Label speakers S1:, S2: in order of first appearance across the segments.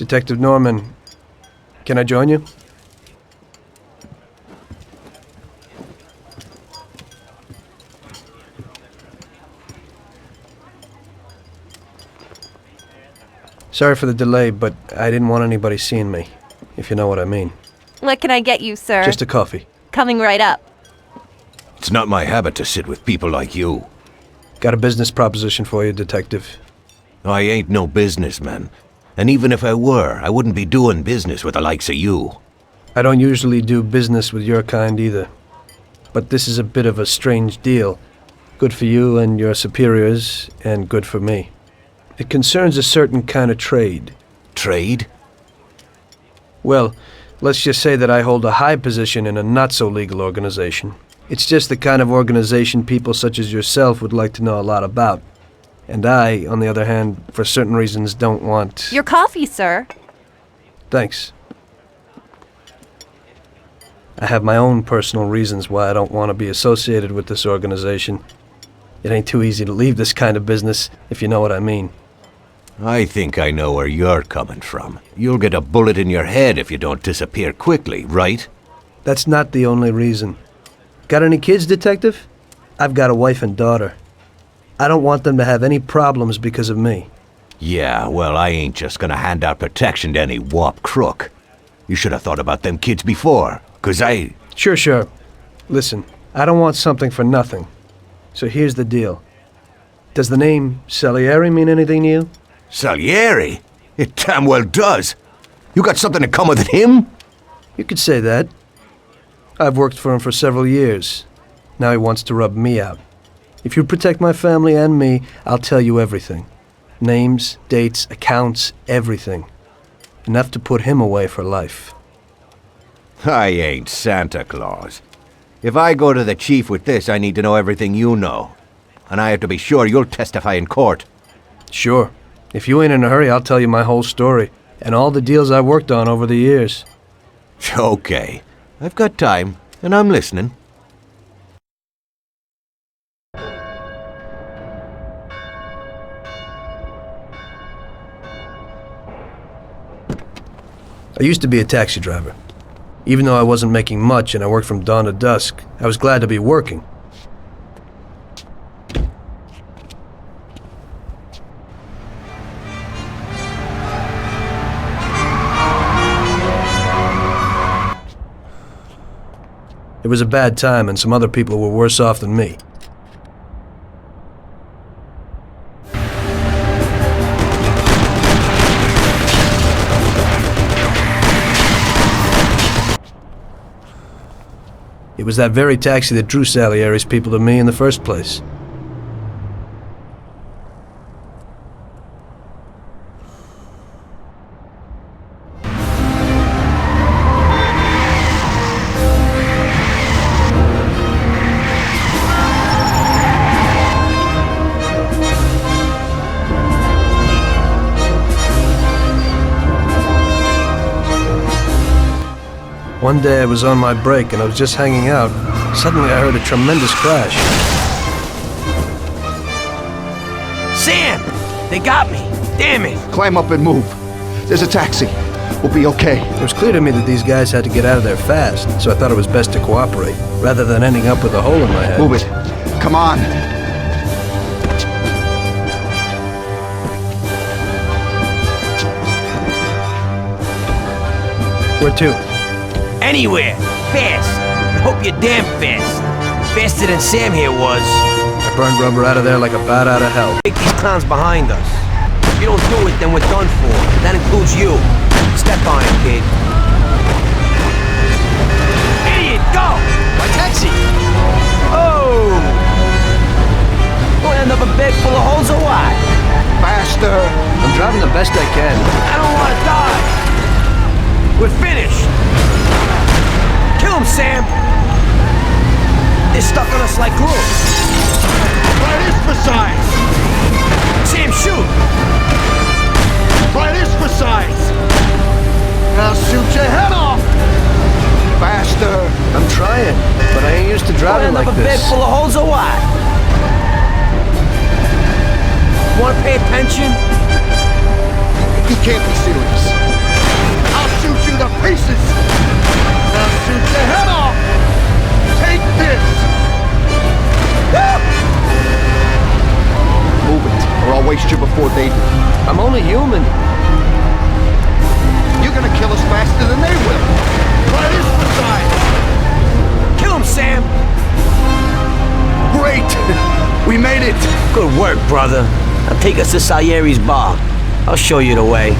S1: Detective Norman. Can I join you? Sorry for the delay, but I didn't want anybody seeing me, if you know what I mean.
S2: What can I get you, sir?
S1: Just a coffee.
S2: Coming right up.
S3: It's not my habit to sit with people like you.
S1: Got a business proposition for you, Detective.
S3: I ain't no businessman. And even if I were, I wouldn't be doing business with the likes of you.
S1: I don't usually do business with your kind either. But this is a bit of a strange deal. Good for you and your superiors, and good for me. It concerns a certain kind of trade.
S3: Trade?
S1: Well, let's just say that I hold a high position in a not-so-legal organization. It's just the kind of organization people such as yourself would like to know a lot about. And I, on the other hand, for certain reasons don't want...
S2: Your coffee, sir.
S1: Thanks. I have my own personal reasons why I don't want to be associated with this organization. It ain't too easy to leave this kind of business, if you know what I mean.
S3: I think I know where you're coming from. You'll get a bullet in your head if you don't disappear quickly, right?
S1: That's not the only reason. Got any kids, Detective? I've got a wife and daughter. I don't want them to have any problems because of me.
S3: Yeah, well, I ain't just gonna hand out protection to any wop crook. You should have thought about them kids before, 'cause I...
S1: Sure. Listen, I don't want something for nothing. So here's the deal. Does the name Salieri mean anything to you?
S3: Salieri? It damn well does. You got something in common with him?
S1: You could say that. I've worked for him for several years. Now he wants to rub me out. If you protect my family and me, I'll tell you everything. Names, dates, accounts, everything. Enough to put him away for life.
S3: I ain't Santa Claus. If I go to the chief with this, I need to know everything you know. And I have to be sure you'll testify in court.
S1: Sure. If you ain't in a hurry, I'll tell you my whole story, and all the deals I worked on over the years.
S3: Okay. I've got time, and I'm listening.
S1: I used to be a taxi driver. Even though I wasn't making much and I worked from dawn to dusk, I was glad to be working. It was a bad time and some other people were worse off than me. It was that very taxi that drew Salieri's people to me in the first place. One day I was on my break and I was just hanging out. Suddenly I heard a tremendous crash.
S4: Sam! They got me! Damn it!
S5: Climb up and move. There's a taxi. We'll be okay.
S1: It was clear to me that these guys had to get out of there fast, so I thought it was best to cooperate, rather than ending up with a hole in my head.
S5: Move it. Come on.
S1: Where to?
S4: Anywhere! Fast! I hope you're damn fast. Faster than Sam here was.
S1: I burned rubber out of there like a bat out of hell.
S4: Take these clowns behind us. If you don't do it, then we're done for. That includes you. Step on it, kid. Idiot, go! My taxi! Oh! Gonna end up a bag full of holes or what?
S5: Faster.
S1: I'm driving the best I can.
S4: I don't want to die. We're finished. Kill him, Sam. They're stuck on us like glue.
S5: Try this for size.
S4: Sam, shoot.
S5: Try this for size. I'll shoot your head off. Faster.
S1: I'm trying, but I ain't used to driving like
S4: Gonna end up a bag
S1: this.
S4: full of holes or what? Want to pay attention?
S5: You can't be serious. to pieces! I'll shoot your head off! Take this! Move it, or I'll waste you before they do.
S1: I'm only human.
S5: You're gonna kill us faster than they will. Try this for size.
S4: Kill him, Sam!
S5: Great! We made it!
S6: Good work, brother. Now take us to Salieri's bar. I'll show you the way.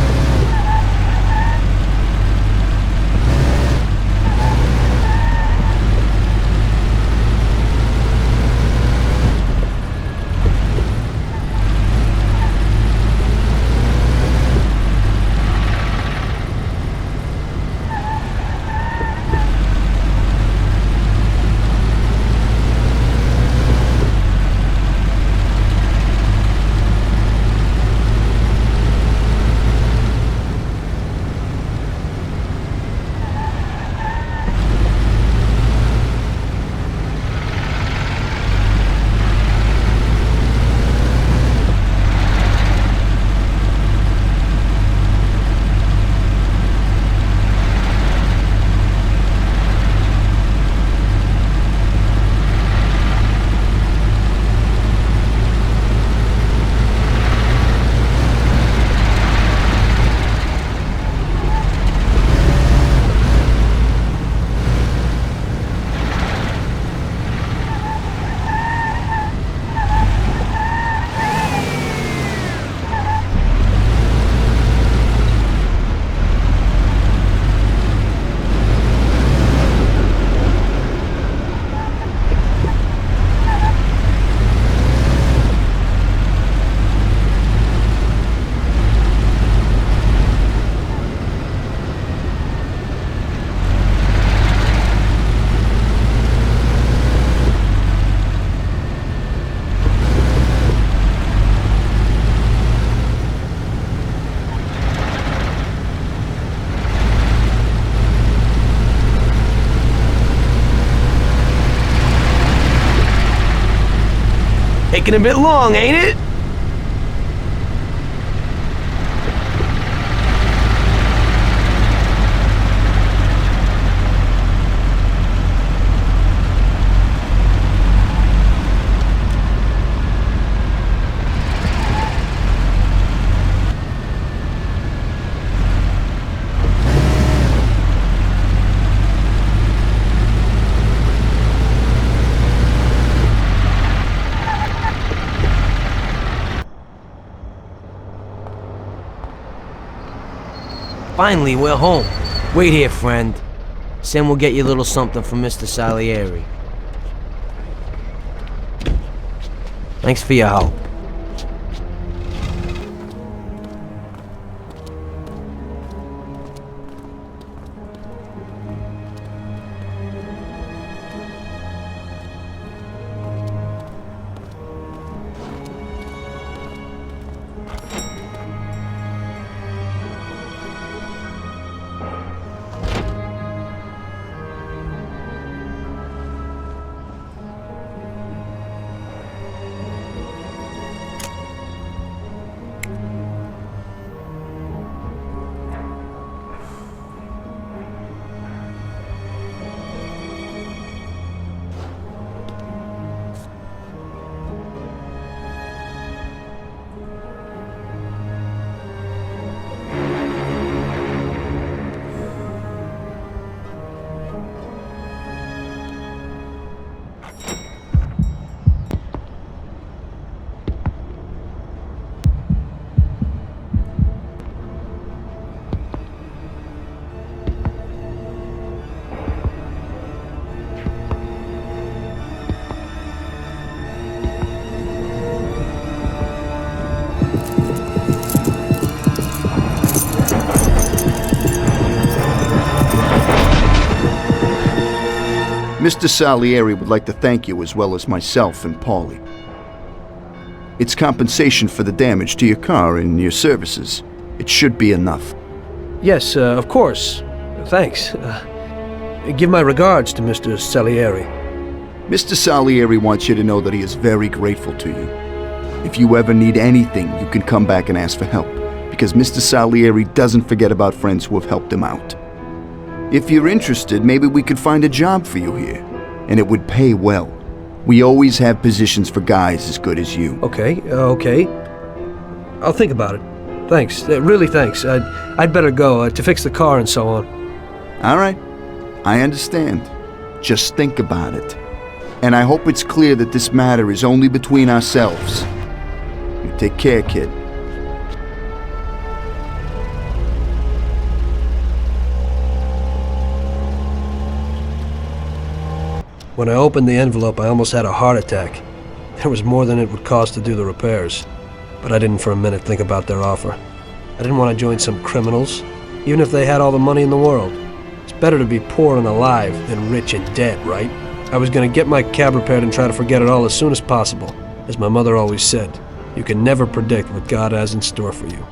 S6: Taking a bit long, ain't it? Finally, we're home. Wait here, friend. Sam will get you a little something from Mr. Salieri. Thanks for your help.
S5: Mr. Salieri would like to thank you as well as myself and Paulie. It's compensation for the damage to your car and your services. It should be enough.
S1: Yes, of course. Thanks. Give my regards to Mr. Salieri.
S5: Mr. Salieri wants you to know that he is very grateful to you. If you ever need anything, you can come back and ask for help, because Mr. Salieri doesn't forget about friends who have helped him out. If you're interested, maybe we could find a job for you here. And it would pay well. We always have positions for guys as good as you.
S1: Okay, okay. I'll think about it. Thanks, really thanks. I'd better go to fix the car and so on.
S5: All right, I understand. Just think about it. And I hope it's clear that this matter is only between ourselves. You take care, kid.
S1: When I opened the envelope, I almost had a heart attack. There was more than it would cost to do the repairs. But I didn't for a minute think about their offer. I didn't want to join some criminals, even if they had all the money in the world. It's better to be poor and alive than rich and dead, right? I was going to get my cab repaired and try to forget it all as soon as possible. As my mother always said, you can never predict what God has in store for you.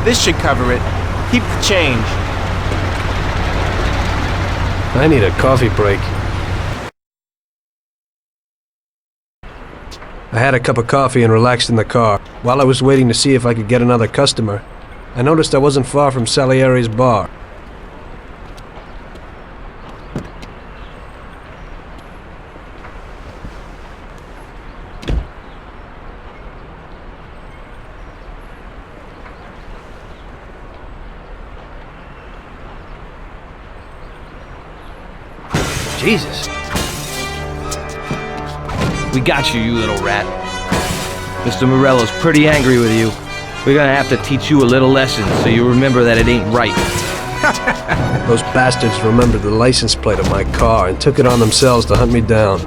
S4: This should cover it. Keep the change.
S1: I need a coffee break. I had a cup of coffee and relaxed in the car. While I was waiting to see if I could get another customer, I noticed I wasn't far from Salieri's bar. Jesus.
S4: We got you, you little rat. Mr. Morello's pretty angry with you. We're gonna have to teach you a little lesson so you remember that it ain't right.
S1: Those bastards remembered the license plate of my car and took it on themselves to hunt me down.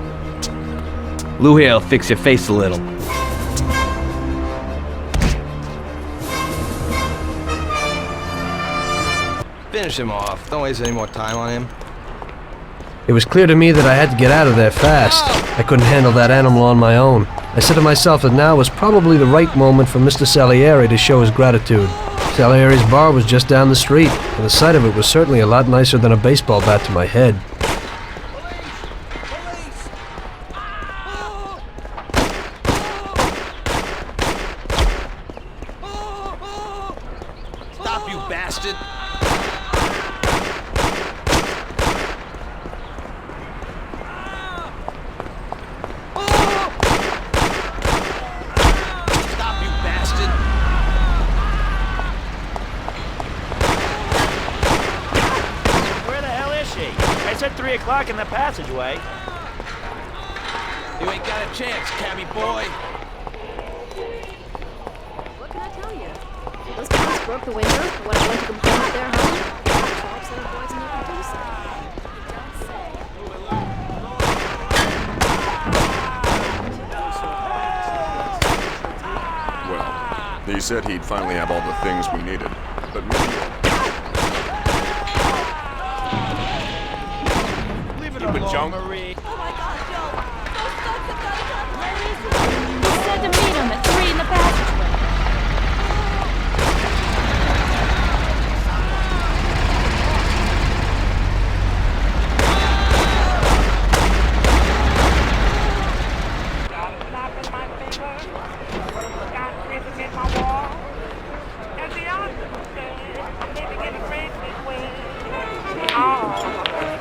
S4: Lou here'll fix your face a little. Finish him off. Don't waste any more time on him.
S1: It was clear to me that I had to get out of there fast. I couldn't handle that animal on my own. I said to myself that now was probably the right moment for Mr. Salieri to show his gratitude. Salieri's bar was just down the street, and the sight of it was certainly a lot nicer than a baseball bat to my head.
S4: Stop, you bastard!
S7: At 3 o'clock in the passageway.
S4: You ain't got a chance, cabby boy.
S8: What can I tell you? Those guys broke the window when I went to complain at their home. 12 center boys in the producer.
S9: Well, he said he'd finally have all the things we needed, but maybe junk.
S2: Oh my God, Joe! Those thugs have got a gun. Where is he? He said to meet him at 3 in the passageway.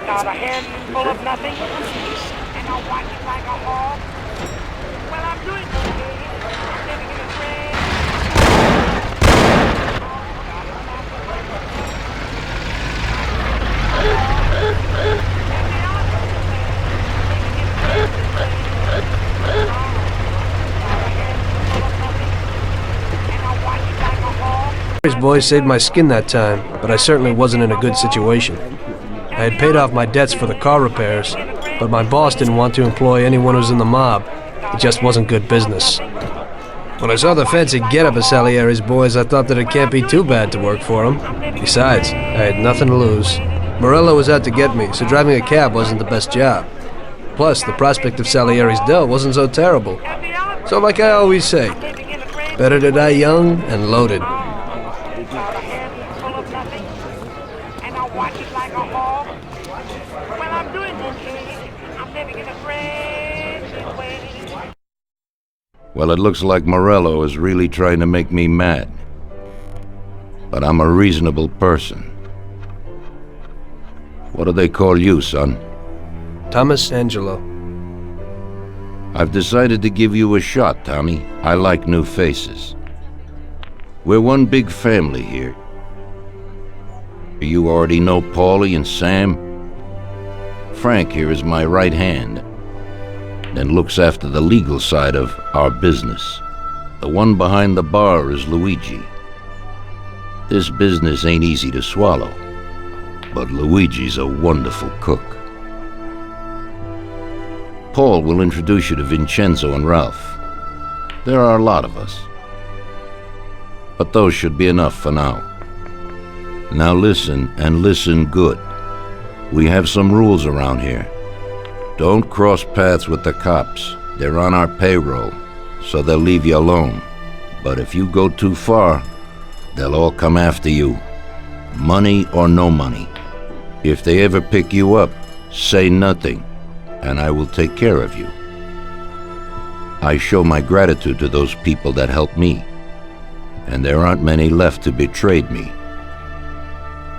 S10: Got a handful of nothing, and I'll watch it like a hawk. Well, I'm doing okay. I'm living in a trend.
S1: His boys saved my skin that time, but I certainly wasn't in a good situation. I had paid off my debts for the car repairs, but my boss didn't want to employ anyone who was in the mob. It just wasn't good business. When I saw the fancy getup of Salieri's boys, I thought that it can't be too bad to work for him. Besides, I had nothing to lose. Morello was out to get me, so driving a cab wasn't the best job. Plus, the prospect of Salieri's dough wasn't so terrible. So like I always say, better to die young and loaded.
S11: Well, it looks like Morello is really trying to make me mad. But I'm a reasonable person. What do they call you, son?
S1: Thomas Angelo.
S11: I've decided to give you a shot, Tommy. I like new faces. We're one big family here. You already know Paulie and Sam. Frank here is my right hand, and looks after the legal side of our business. The one behind the bar is Luigi. This business ain't easy to swallow, but Luigi's a wonderful cook. Paul will introduce you to Vincenzo and Ralph. There are a lot of us, but those should be enough for now. Now listen, and listen good. We have some rules around here. Don't cross paths with the cops. They're on our payroll, so they'll leave you alone. But if you go too far, they'll all come after you. Money or no money. If they ever pick you up, say nothing, and I will take care of you. I show my gratitude to those people that helped me, and there aren't many left who betrayed me.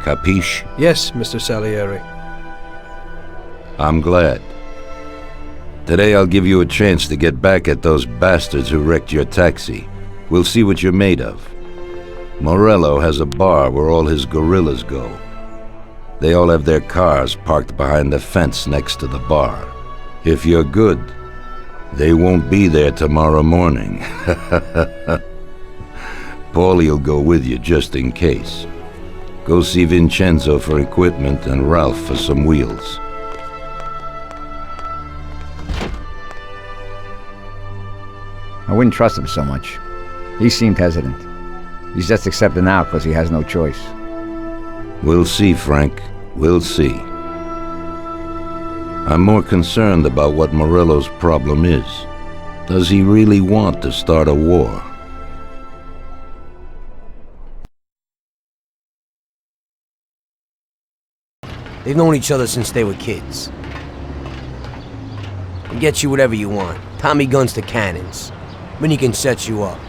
S11: Capiche?
S1: Yes, Mr. Salieri.
S11: I'm glad. Today I'll give you a chance to get back at those bastards who wrecked your taxi. We'll see what you're made of. Morello has a bar where all his gorillas go. They all have their cars parked behind the fence next to the bar. If you're good, they won't be there tomorrow morning. Paulie'll go with you just in case. Go see Vincenzo for equipment and Ralph for some wheels.
S12: I wouldn't trust him so much. He seemed hesitant. He's just accepting now because he has no choice.
S11: We'll see, Frank. We'll see. I'm more concerned about what Morello's problem is. Does he really want to start a war?
S6: They've known each other since they were kids. He'll get you whatever you want. Tommy guns to cannons. When he can set you up.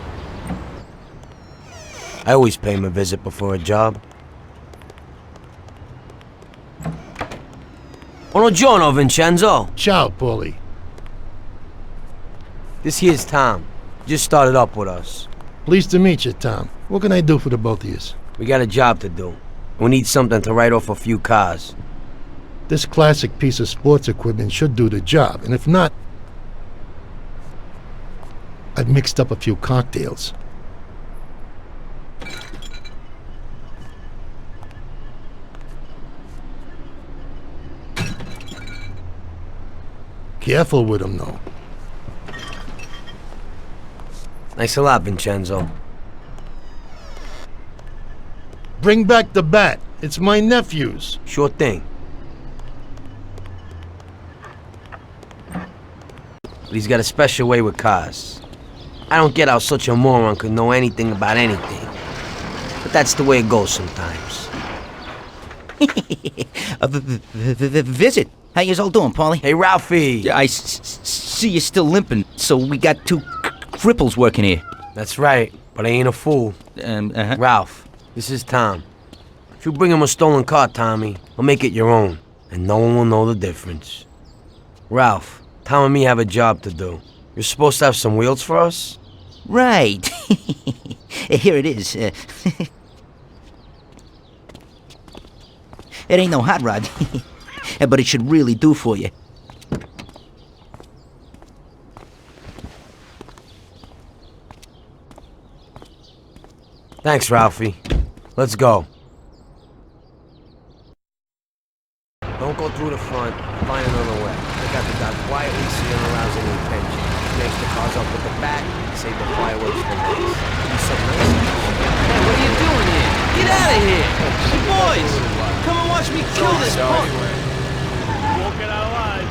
S6: I always pay him a visit before a job. Buongiorno, Vincenzo.
S9: Ciao, Paulie.
S6: This here's Tom. Just started up with us.
S9: Pleased to meet you, Tom. What can I do for the both of you?
S6: We got a job to do. We need something to write off a few cars.
S9: This classic piece of sports equipment should do the job, and if not, I've mixed up a few cocktails. Careful with them, though.
S6: Thanks a lot, Vincenzo.
S9: Bring back the bat. It's my nephew's.
S6: Sure thing. but he's got a special way with cars. I don't get how such a moron could know anything about anything. But that's the way it goes sometimes.
S13: Visit. How you all doing, Paulie?
S6: Hey, Ralphie!
S13: Yeah, I see you're still limping, so we got two cripples working here.
S6: That's right, but I ain't a fool. Ralph, this is Tom. If you bring him a stolen car, Tommy, I'll make it your own, and no one will know the difference. Ralph, Tom and me have a job to do. You're supposed to have some wheels for us?
S13: Right. Here it is. It ain't no hot rod, but it should really do for you.
S6: Thanks, Ralphie. Let's go. Don't go through the front. Find another way. Take out the dog quietly so you don't arouse any attention. Mix the cars up with the back. Save the fireworks for later. Do something nice.
S4: Hey, what are you doing here? Get out of here! Boys, come and watch me kill this punk!
S7: You won't get out alive.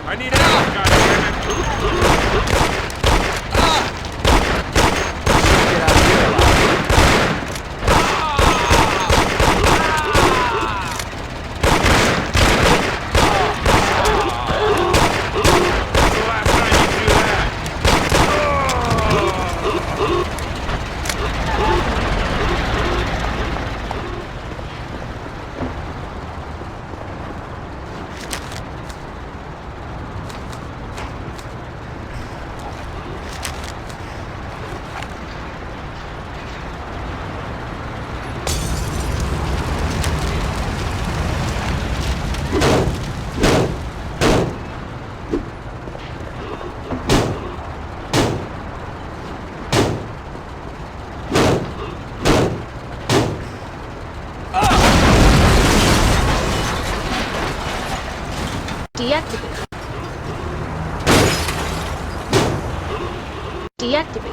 S10: I need help, goddammit!
S8: Deactivate. Deactivate.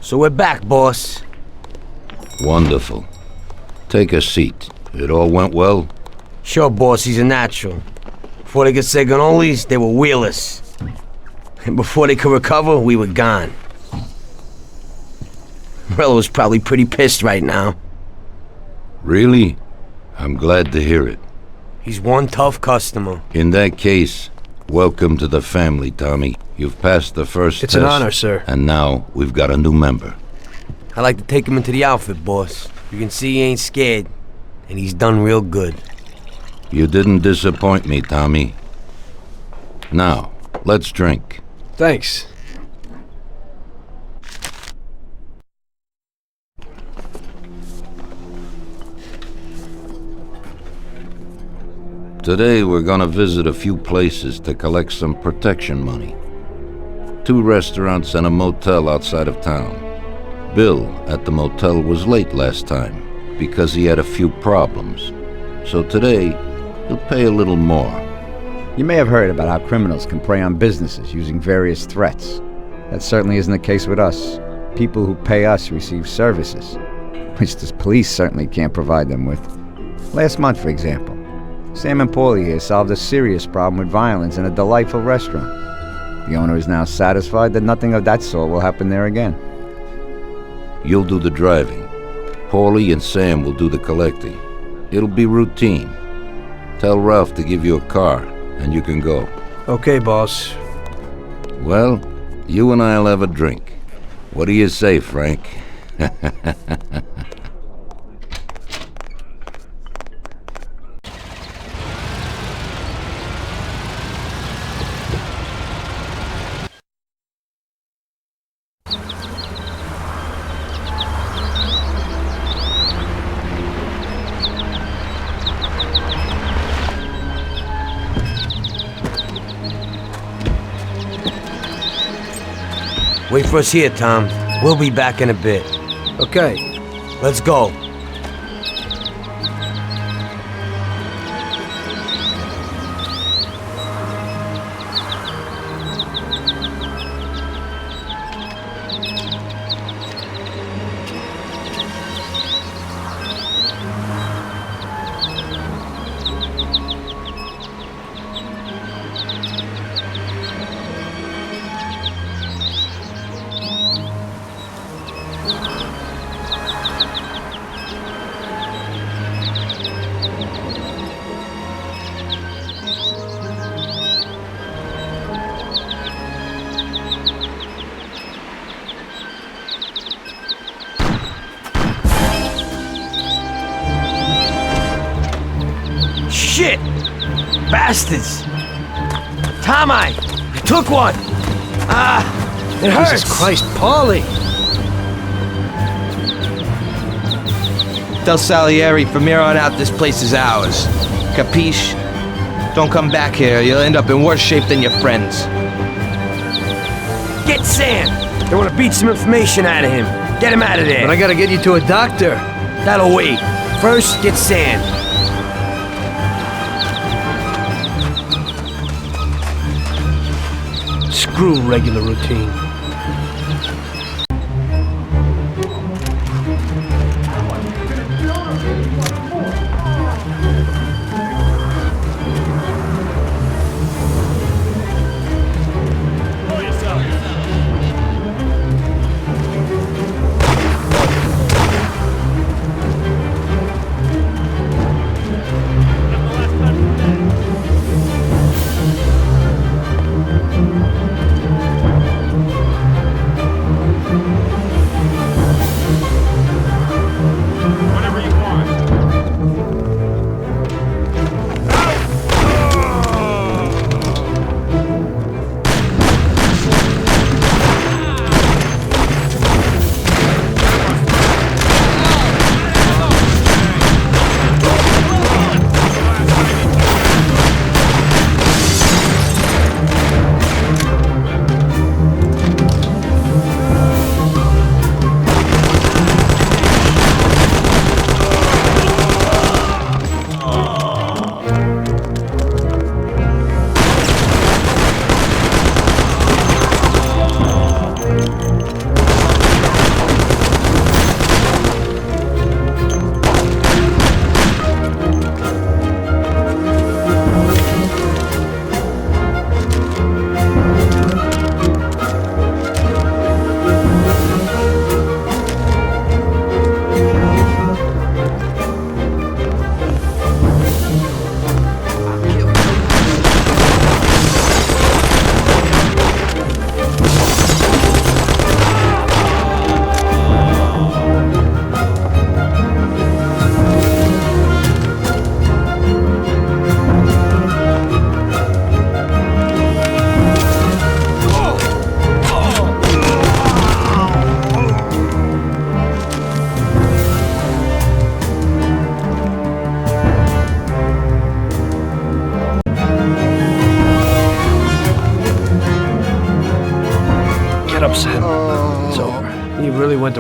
S6: So we're back, boss.
S11: Wonderful. Take a seat. It all went well?
S6: Sure, boss, he's a natural. Before they could say cannolis, they were wheelers. And before they could recover, we were gone. Morello's probably pretty pissed right now.
S11: Really? I'm glad to hear it.
S6: He's one tough customer.
S11: In that case, welcome to the family, Tommy. You've passed the first
S1: It's
S11: test.
S1: an honor, sir.
S11: And now we've got a new member.
S6: I like to take him into the outfit, boss. You can see he ain't scared. And he's done real good.
S11: You didn't disappoint me, Tommy. Now, let's drink.
S1: Thanks.
S11: Today we're gonna visit a few places to collect some protection money. 2 restaurants and a motel outside of town. Bill at the motel was late last time because he had a few problems. So today, he'll pay a little more.
S12: You may have heard about how criminals can prey on businesses using various threats. That certainly isn't the case with us. People who pay us receive services, which the police certainly can't provide them with. Last month, for example, Sam and Paulie here solved a serious problem with violence in a delightful restaurant. The owner is now satisfied that nothing of that sort will happen there again.
S11: You'll do the driving. Paulie and Sam will do the collecting. It'll be routine. Tell Ralph to give you a car, and you can go.
S1: Okay, boss.
S11: Well, you and I'll have a drink. What do you say, Frank?
S6: Wait for us here, Tom. We'll be back in a bit.
S1: Okay.
S6: Let's go. Shit! Bastards! Tom, I took one! It hurts!
S1: Jesus Christ, Paulie!
S13: Del Salieri, from here on out, this place is ours. Capiche? Don't come back here. You'll end up in worse shape than your friends.
S6: Get Sam! They want to beat some information out of him. Get him out of there.
S1: But I gotta get you to a doctor.
S6: That'll wait. First, get Sam.
S1: Screw regular routine.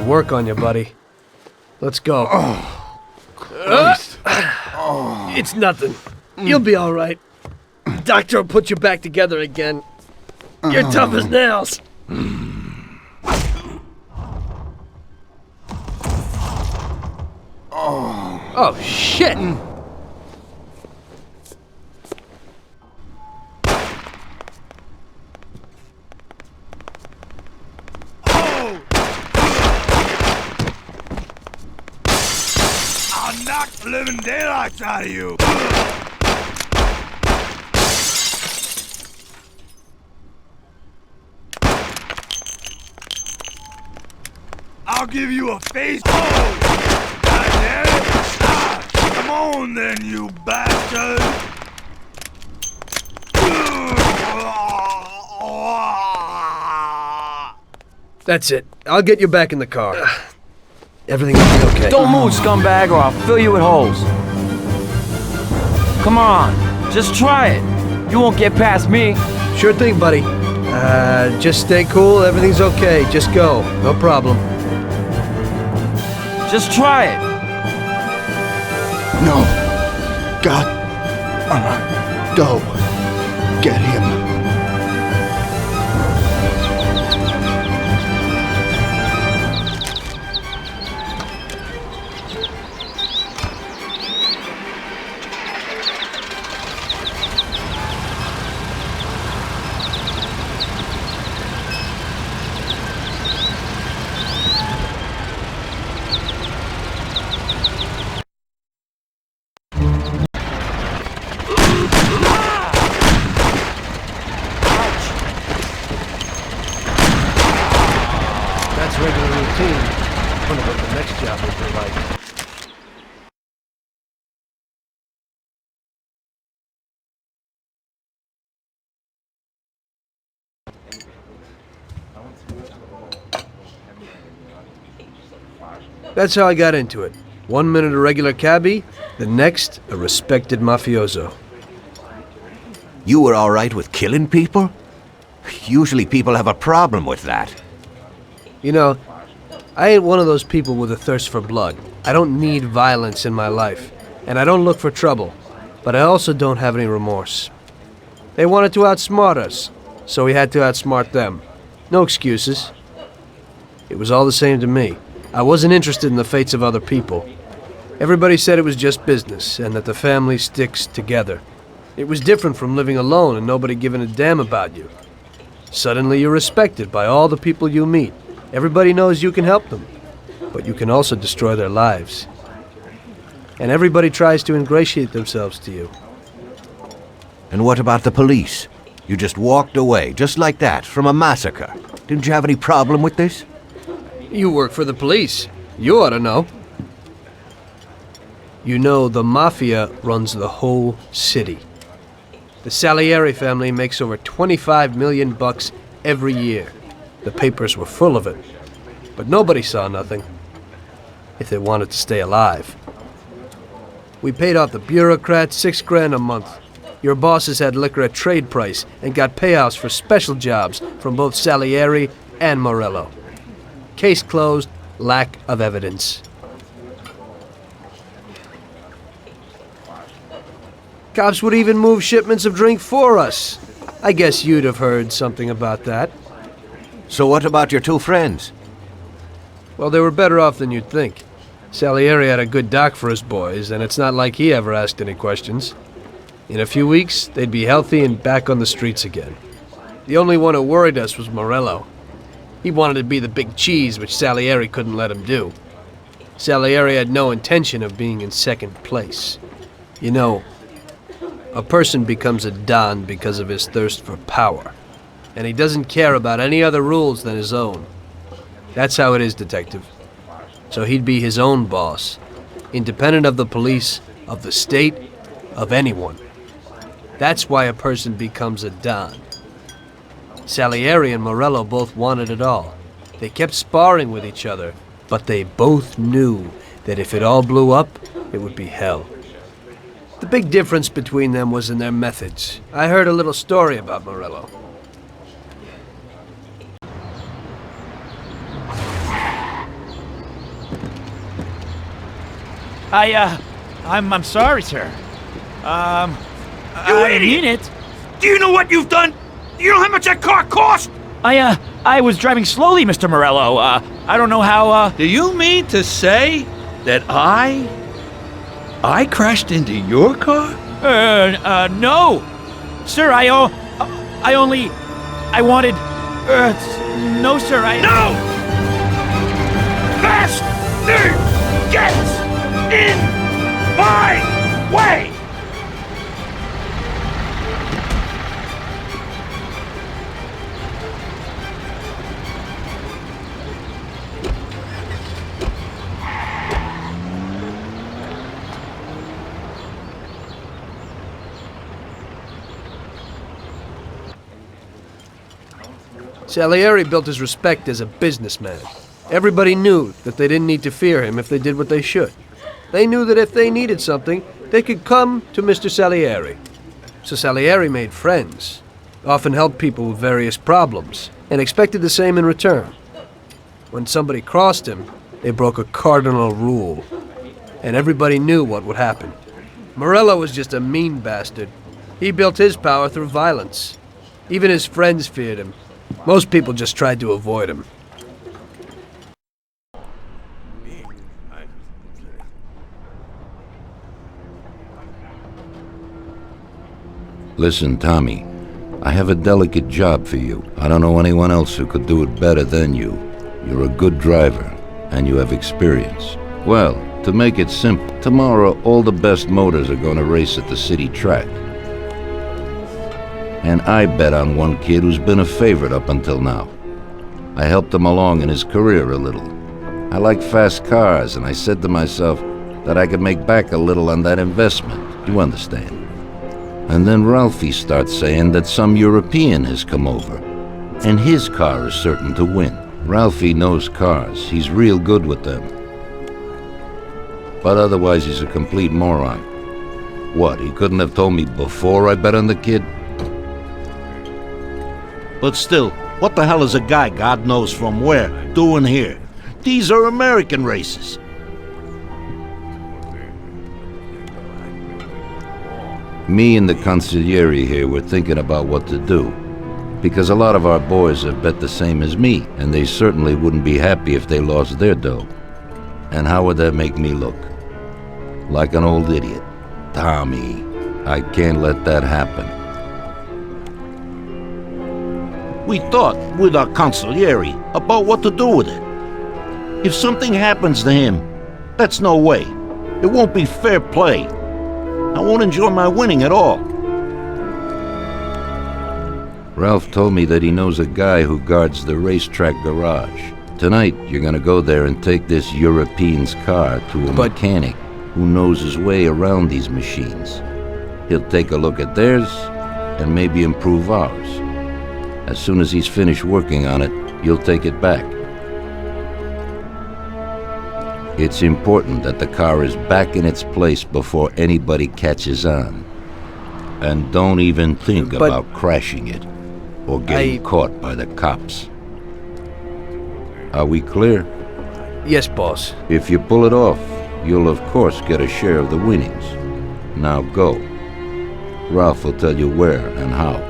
S1: work on you, buddy. Let's go. It's nothing. You'll be all right. Doctor will put you back together again. You're tough as nails. Oh, shit!
S10: I'll knock the living daylights out of you! I'll give you a face. Oh! God damn it! Ah, come on then, you bastard!
S1: That's it. I'll get you back in the car. Everything will be okay.
S6: Don't move, scumbag, or I'll fill you with holes. Come on, just try it. You won't get past me.
S1: Sure thing, buddy. Just stay cool. Everything's okay. Just go. No problem.
S6: Just try it.
S5: No. God. Go. Get him.
S1: That's regular routine. I wonder what the next job will be like. That's how I got into it. 1 minute a regular cabbie, the next a respected mafioso.
S3: You were all right with killing people? Usually people have a problem with that.
S1: You know, I ain't one of those people with a thirst for blood. I don't need violence in my life, and I don't look for trouble, but I also don't have any remorse. They wanted to outsmart us, so we had to outsmart them. No excuses. It was all the same to me. I wasn't interested in the fates of other people. Everybody said it was just business, and that the family sticks together. It was different from living alone and nobody giving a damn about you. Suddenly you're respected by all the people you meet. Everybody knows you can help them, but you can also destroy their lives. And everybody tries to ingratiate themselves to you.
S3: And what about the police? You just walked away, just like that, from a massacre. Didn't you have any problem with this?
S1: You work for the police. You ought to know. You know, the Mafia runs the whole city. The Salieri family makes over 25 million bucks every year. The papers were full of it. But nobody saw nothing. If they wanted to stay alive. We paid off the bureaucrats $6 grand a month. Your bosses had liquor at trade price and got payouts for special jobs from both Salieri and Morello. Case closed, lack of evidence. Cops would even move shipments of drink for us. I guess you'd have heard something about that.
S3: So what about your two friends?
S1: Well, they were better off than you'd think. Salieri had a good doc for his boys, and it's not like he ever asked any questions. In a few weeks, they'd be healthy and back on the streets again. The only one who worried us was Morello. He wanted to be the big cheese, which Salieri couldn't let him do. Salieri had no intention of being in second place. You know, a person becomes a Don because of his thirst for power, and he doesn't care about any other rules than his own. That's how it is, Detective. So he'd be his own boss, independent of the police, of the state, of anyone. That's why a person becomes a Don. Salieri and Morello both wanted it all. They kept sparring with each other, but they both knew that if it all blew up, it would be hell. The big difference between them was in their methods. I heard a little story about Morello.
S14: I'm sorry, sir.
S4: You
S14: I
S4: idiot!
S14: mean it.
S4: Do you know what you've done? You know how much that car cost?
S14: I was driving slowly, Mr. Morello. I don't know how,
S15: Do you mean to say that I crashed into your car?
S14: no. Sir, I wanted, no, sir,
S4: No! Faster! Get in my way!
S1: Salieri built his respect as a businessman. Everybody knew that they didn't need to fear him if they did what they should. They knew that if they needed something, they could come to Mr. Salieri. So Salieri made friends, often helped people with various problems, and expected the same in return. When somebody crossed him, they broke a cardinal rule, and everybody knew what would happen. Morello was just a mean bastard. He built his power through violence. Even his friends feared him. Most people just tried to avoid him.
S11: Listen, Tommy, I have a delicate job for you. I don't know anyone else who could do it better than you. You're a good driver, and you have experience. Well, to make it simple, tomorrow all the best motors are going to race at the city track. And I bet on one kid who's been a favorite up until now. I helped him along in his career a little. I like fast cars, and I said to myself that I could make back a little on that investment. You understand? And then Ralphie starts saying that some European has come over, and his car is certain to win. Ralphie knows cars. He's real good with them. But otherwise he's a complete moron. What, he couldn't have told me before I bet on the kid?
S16: But still, what the hell is a guy, God knows from where, doing here? These are American races.
S11: Me and the consigliere here were thinking about what to do, because a lot of our boys have bet the same as me, and they certainly wouldn't be happy if they lost their dough. And how would that make me look? Like an old idiot. Tommy, I can't let that happen.
S16: We thought with our consigliere about what to do with it. If something happens to him, that's no way. It won't be fair play. I won't enjoy my winning at all.
S11: Ralph told me that he knows a guy who guards the racetrack garage. Tonight, you're gonna go there and take this European's car to a mechanic who knows his way around these machines. He'll take a look at theirs and maybe improve ours. As soon as he's finished working on it, you'll take it back. It's important that the car is back in its place before anybody catches on. And don't even think about crashing it or getting caught by the cops. Are we clear?
S1: Yes, boss.
S11: If you pull it off, you'll of course get a share of the winnings. Now go. Ralph will tell you where and how.